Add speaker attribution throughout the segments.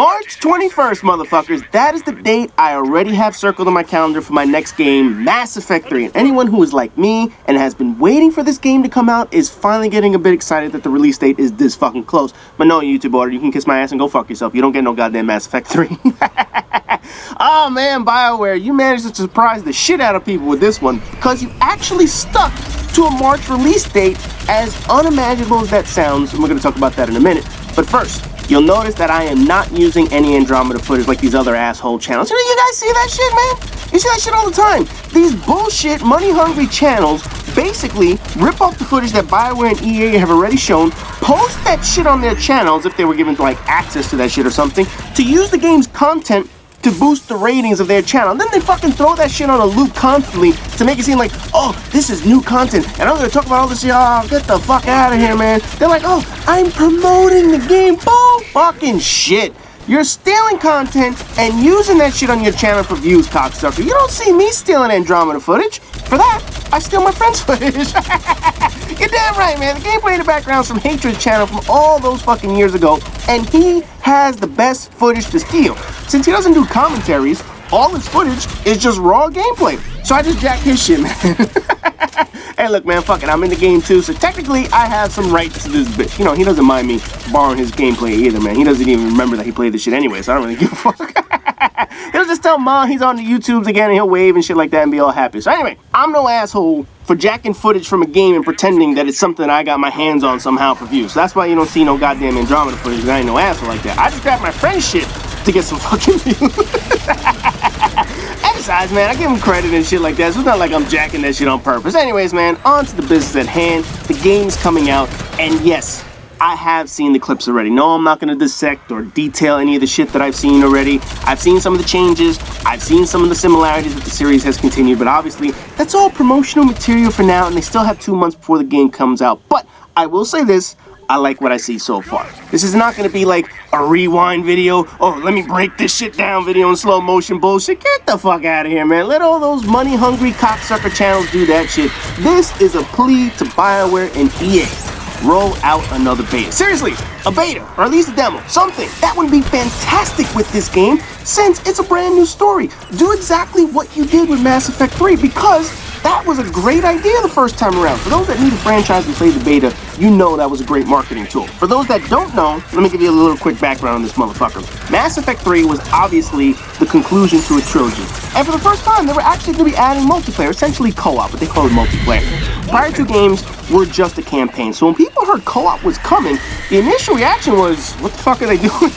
Speaker 1: March 21st, motherfuckers. That is the date I already have circled on my calendar for my next game, Mass Effect 3. And anyone who is like me and has been waiting for this game to come out is finally getting a bit excited that the release date is this fucking close. But no, YouTube order, you can kiss my ass and go fuck yourself. You don't get no goddamn Mass Effect 3. Oh man, Bioware, you managed to surprise the shit out of people with this one because you actually stuck to a March release date, as unimaginable as that sounds, and we're going to talk about that in a minute. But first, you'll notice that I am not using any Andromeda footage like these other asshole channels. You know, you guys see that shit, man? You see that shit all the time. These bullshit, money-hungry channels basically rip off the footage that Bioware and EA have already shown, post that shit on their channels if they were given, like, access to that shit or something, to use the game's content to boost the ratings of their channel. And then they fucking throw that shit on a loop constantly to make it seem like, oh, this is new content, and I'm gonna talk about all this shit. Oh, get the fuck out of here, man. They're like, oh, I'm promoting the game. Bull fucking shit. You're stealing content and using that shit on your channel for views, cocksucker. You don't see me stealing Andromeda footage. For that, I steal my friend's footage. You're damn right, man. The gameplay in the background's from Haytred's channel from all those fucking years ago, and he has the best footage to steal. Since he doesn't do commentaries, all his footage is just raw gameplay. So I just jack his shit, man. Hey, look, man, fuck it. I'm in the game, too, so technically I have some rights to this bitch. You know, he doesn't mind me borrowing his gameplay either, man. He doesn't even remember that he played this shit anyway, so I don't really give a fuck. He'll just tell Mom he's on the YouTubes again, and he'll wave and shit like that and be all happy. So anyway, I'm no asshole for jacking footage from a game and pretending that it's something I got my hands on somehow for views. So that's why you don't see no goddamn Andromeda footage, because I ain't no asshole like that. I just grab my friend's shit to get some fucking views. Besides, man, I give him credit and shit like that, so it's not like I'm jacking that shit on purpose. Anyways, man, on to the business at hand. The game's coming out, and yes, I have seen the clips already. No, I'm not going to dissect or detail any of the shit that I've seen already. I've seen some of the changes. I've seen some of the similarities that the series has continued, but obviously, that's all promotional material for now, and they still have 2 months before the game comes out. But I will say this. I like what I see so far. This is not going to be like a rewind video, oh, let me break this shit down video in slow motion bullshit. Get the fuck out of here, man. Let all those money-hungry cocksucker channels do that shit. This is a plea to Bioware and EA. Roll out another beta. Seriously, a beta, or at least a demo, something. That would be fantastic with this game, since it's a brand new story. Do exactly what you did with Mass Effect 3, because that was a great idea the first time around. For those that knew the franchise and played the beta, you know that was a great marketing tool. For those that don't know, let me give you a little quick background on this motherfucker. Mass Effect 3 was obviously the conclusion to a trilogy. And for the first time, they were actually going to be adding multiplayer, essentially co-op, but they call it multiplayer. Prior two games were just a campaign. So when people heard co-op was coming, the initial reaction was, what the fuck are they doing?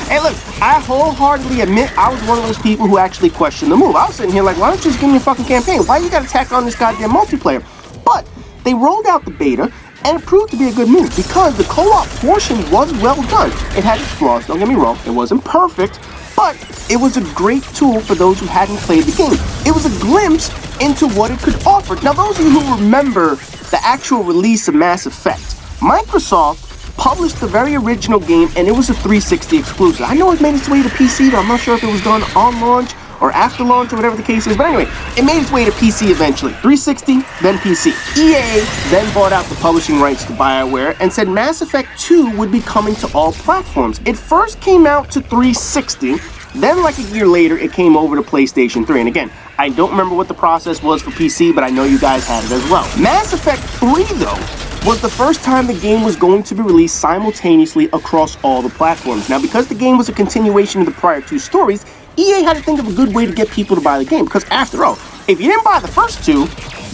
Speaker 1: Hey, look, I wholeheartedly admit I was one of those people who actually questioned the move. I was sitting here like, why don't you just give me a fucking campaign? Why you gotta tack on this goddamn multiplayer? But they rolled out the beta, and it proved to be a good move because the co-op portion was well done. It had its flaws, don't get me wrong, it wasn't perfect, but it was a great tool for those who hadn't played the game. It was a glimpse into what it could offer. Now, those of you who remember the actual release of Mass Effect, Microsoft published the very original game, and it was a 360 exclusive. I know it made its way to PC, but I'm not sure if it was done on launch or after launch or whatever the case is. But anyway, it made its way to PC eventually. 360, then PC. EA then bought out the publishing rights to Bioware and said Mass Effect 2 would be coming to all platforms. It first came out to 360, then like a year later, it came over to PlayStation 3. And again, I don't remember what the process was for PC, but I know you guys had it as well. Mass Effect 3, though, was the first time the game was going to be released simultaneously across all the platforms. Now, because the game was a continuation of the prior two stories, EA had to think of a good way to get people to buy the game, because after all, if you didn't buy the first two,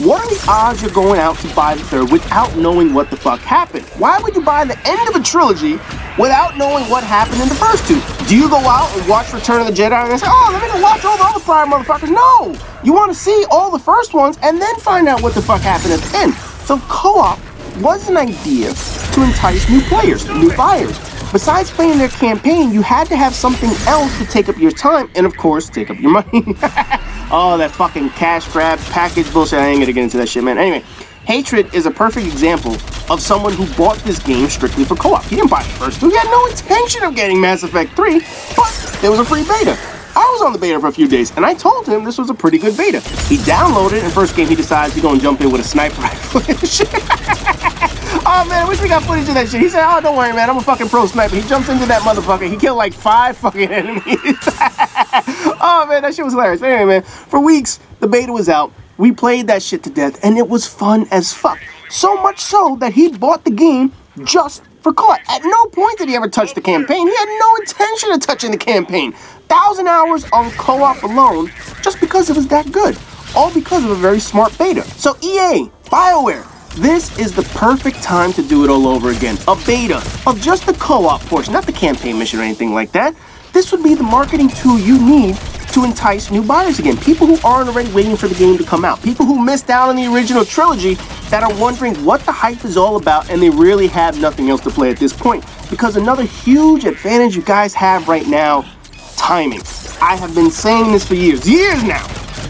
Speaker 1: what are the odds you're going out to buy the third without knowing what the fuck happened? Why would you buy the end of a trilogy without knowing what happened in the first two? Do you go out and watch Return of the Jedi and say, oh, let me go watch all the other prior motherfuckers? No! You want to see all the first ones and then find out what the fuck happened at the end. So co-op was an idea to entice new players, new buyers. Besides playing their campaign, you had to have something else to take up your time and, of course, take up your money. Oh, that fucking cash grab package bullshit. I ain't gonna get into that shit, man. Anyway, Haytred is a perfect example of someone who bought this game strictly for co-op. He didn't buy the first two. He had no intention of getting Mass Effect 3, but there was a free beta. I was on the beta for a few days, and I told him this was a pretty good beta. He downloaded it, and first game he decides he's gonna jump in with a sniper rifle and shit. Oh, man, I wish we got footage of that shit. He said, oh, don't worry, man, I'm a fucking pro sniper. He jumps into that motherfucker. He killed like 5 fucking enemies. Oh, man, that shit was hilarious. But anyway, man, for weeks, the beta was out. We played that shit to death, and it was fun as fuck. So much so that he bought the game just for COD. At no point did he ever touch the campaign. He had no intention of touching the campaign. 1,000 hours on co-op alone, just because it was that good. All because of a very smart beta. So EA, Bioware, this is the perfect time to do it all over again. A beta of just the co-op portion, not the campaign mission or anything like that. This would be the marketing tool you need to entice new buyers again. People who aren't already waiting for the game to come out. People who missed out on the original trilogy that are wondering what the hype is all about, and they really have nothing else to play at this point. Because another huge advantage you guys have right now, timing. I have been saying this for years now.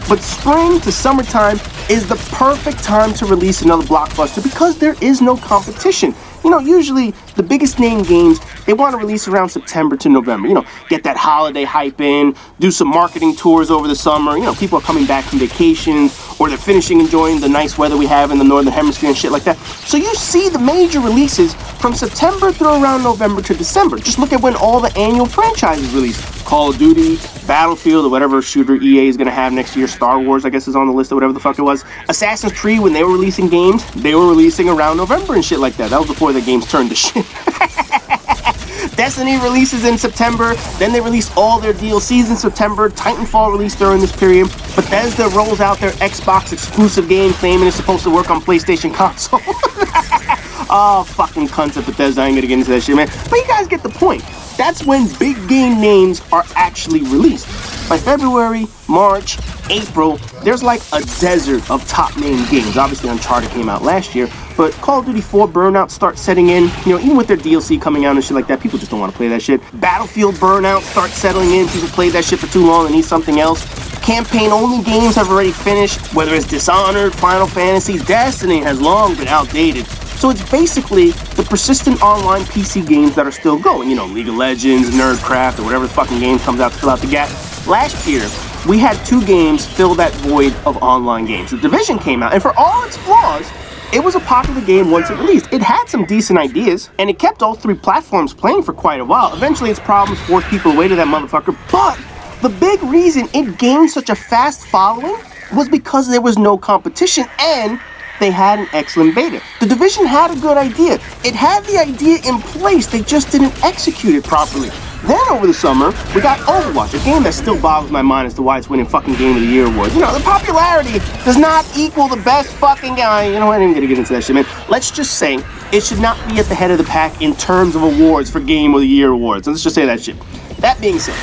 Speaker 1: But spring to summertime is the perfect time to release another blockbuster because there is no competition. You know, usually the biggest name games, they want to release around September to November. You know, get that holiday hype in, do some marketing tours over the summer. You know, people are coming back from vacations, or they're finishing enjoying the nice weather we have in the Northern Hemisphere and shit like that. So you see the major releases from September through around November to December. Just look at when all the annual franchises release. Call of Duty, Battlefield, or whatever shooter EA is going to have next year. Star Wars, I guess, is on the list or whatever the fuck it was. Assassin's Creed, when they were releasing games, they were releasing around November and shit like that. That was before the games turned to shit. Destiny releases in September, then they release all their DLCs in September. Titanfall released during this period. Bethesda rolls out their Xbox exclusive game, claiming it's supposed to work on PlayStation console. Oh, fucking cunts at Bethesda. I ain't gonna get into that shit, man. But you guys get the point. That's when big game names are actually released. By February, March, April, there's like a desert of top name games. Obviously, Uncharted came out last year, but Call of Duty 4 burnout starts setting in. You know, even with their DLC coming out and shit like that, people just don't want to play that shit. Battlefield burnout starts settling in. People played that shit for too long and need something else. Campaign-only games have already finished, whether it's Dishonored, Final Fantasy, Destiny has long been outdated. So it's basically the persistent online PC games that are still going. You know, League of Legends, Nerdcraft, or whatever the fucking game comes out to fill out the gap. Last year, we had 2 games fill that void of online games. The Division came out, and for all its flaws, it was a popular game once it released. It had some decent ideas, and it kept all 3 platforms playing for quite a while. Eventually, its problems forced people away to that motherfucker, but the big reason it gained such a fast following was because there was no competition, and they had an excellent beta. The Division had a good idea. It had the idea in place, they just didn't execute it properly. Then over the summer, we got Overwatch, a game that still boggles my mind as to why it's winning fucking Game of the Year awards. You know, the popularity does not equal the best fucking guy. You know what, I ain't gonna get into that shit, man. Let's just say it should not be at the head of the pack in terms of awards for Game of the Year awards. Let's just say that shit. That being said,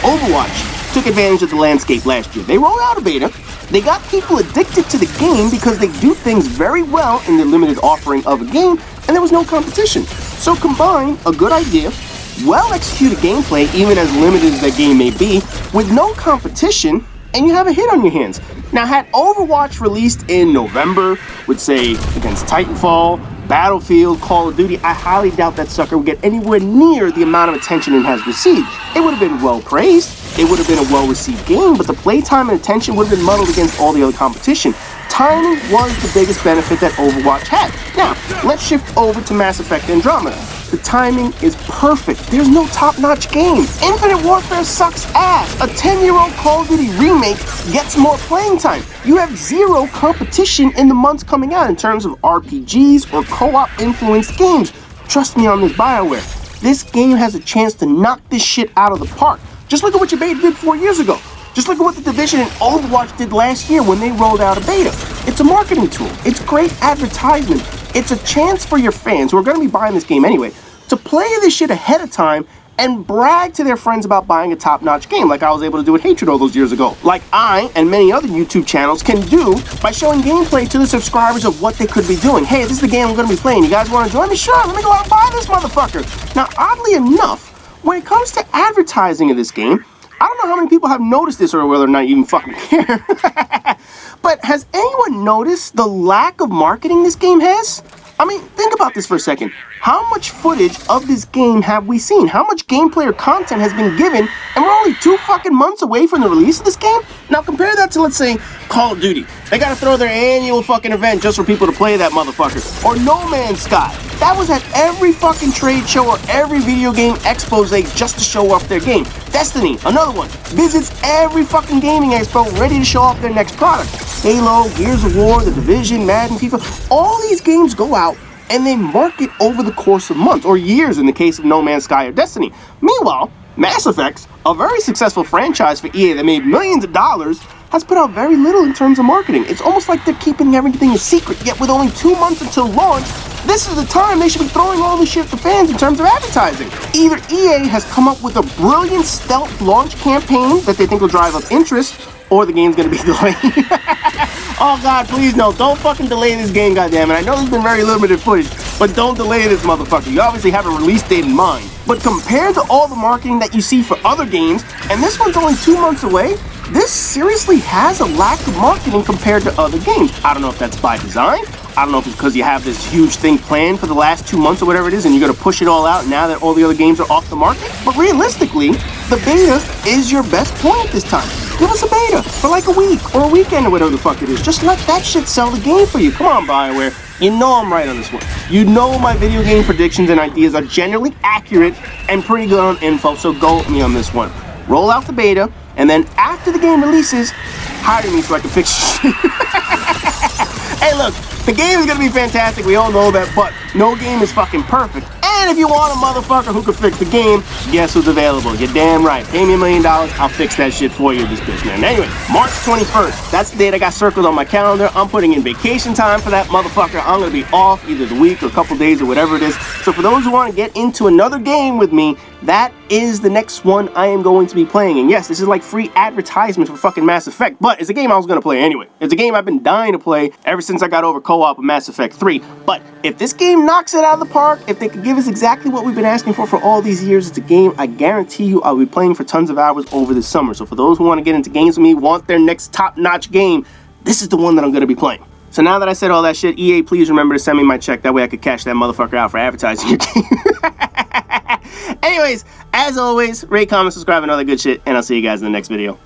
Speaker 1: Overwatch took advantage of the landscape last year. They rolled out a beta. They got people addicted to the game because they do things very well in the limited offering of a game, and there was no competition. So combine a good idea, well-executed gameplay, even as limited as that game may be, with no competition, and you have a hit on your hands. Now, had Overwatch released in November, with, say, against Titanfall, Battlefield, Call of Duty, I highly doubt that sucker would get anywhere near the amount of attention it has received. It would have been well-praised, it would have been a well-received game, but the playtime and attention would have been muddled against all the other competition. Timing was the biggest benefit that Overwatch had. Now, let's shift over to Mass Effect Andromeda. The timing is perfect. There's no top-notch game. Infinite Warfare sucks ass. A 10-year-old Call of Duty remake gets more playing time. You have zero competition in the months coming out in terms of RPGs or co-op influenced games. Trust me on this, Bioware. This game has a chance to knock this shit out of the park. Just look at what your beta did 4 years ago. Just look at what the Division and Overwatch did last year when they rolled out a beta. It's a marketing tool. It's great advertisement. It's a chance for your fans, who are going to be buying this game anyway, to play this shit ahead of time and brag to their friends about buying a top-notch game like I was able to do with Haytred all those years ago. Like I and many other YouTube channels can do by showing gameplay to the subscribers of what they could be doing. Hey, this is the game I'm going to be playing. You guys want to join me? Sure, let me go out and buy this motherfucker. Now, oddly enough, when it comes to advertising of this game, I don't know how many people have noticed this or whether or not you even fucking care. But has anyone noticed the lack of marketing this game has? I mean, think about this for a second. How much footage of this game have we seen? How much gameplay or content has been given, and we're only 2 fucking months away from the release of this game? Now compare that to, let's say, Call of Duty. They gotta throw their annual fucking event just for people to play that motherfucker. Or No Man's Sky. That was at every fucking trade show or every video game expose just to show off their game. Destiny, another one, visits every fucking gaming expo ready to show off their next product. Halo, Gears of War, The Division, Madden, FIFA, all these games go out and they market over the course of months or years in the case of No Man's Sky or Destiny. Meanwhile, Mass Effect, a very successful franchise for EA that made millions of dollars, has put out very little in terms of marketing. It's almost like they're keeping everything a secret, yet with only 2 months until launch, this is the time they should be throwing all this shit to fans in terms of advertising. Either EA has come up with a brilliant stealth launch campaign that they think will drive up interest, or the game's gonna be delayed. Oh god, please no, don't fucking delay this game, goddammit. I know there's been very limited footage, but don't delay this motherfucker. You obviously have a release date in mind. But compared to all the marketing that you see for other games, and this one's only 2 months away, this seriously has a lack of marketing compared to other games. I don't know if that's by design. I don't know if it's because you have this huge thing planned for the last 2 months or whatever it is, and you're going to push it all out now that all the other games are off the market. But realistically, the beta is your best point this time. Give us a beta for like a week or a weekend or whatever the fuck it is. Just let that shit sell the game for you. Come on, Bioware. You know I'm right on this one. You know my video game predictions and ideas are generally accurate and pretty good on info, so go with me on this one. Roll out the beta, and then after the game releases, hire me so I can fix shit. Hey, look, the game is going to be fantastic. We all know that, but no game is fucking perfect. And if you want a motherfucker who can fix the game, guess who's available? You're damn right. Pay me $1 million, I'll fix that shit for you, this bitch, man. Anyway, March 21st. That's the date I got circled on my calendar. I'm putting in vacation time for that motherfucker. I'm going to be off either the week or a couple days or whatever it is. So for those who want to get into another game with me, that is the next one I am going to be playing. And yes, this is like free advertisement for fucking Mass Effect, but it's a game I was going to play anyway. It's a game I've been dying to play ever since I got over co-op of Mass Effect 3. But if this game knocks it out of the park, if they could give us exactly what we've been asking for all these years, it's a game I guarantee you I'll be playing for tons of hours over the summer. So for those who want to get into games with me, want their next top-notch game, this is the one that I'm going to be playing. So now that I said all that shit, EA, please remember to send me my check. That way I could cash that motherfucker out for advertising your game. Anyways, as always, rate, comment, subscribe, and all that good shit, and I'll see you guys in the next video.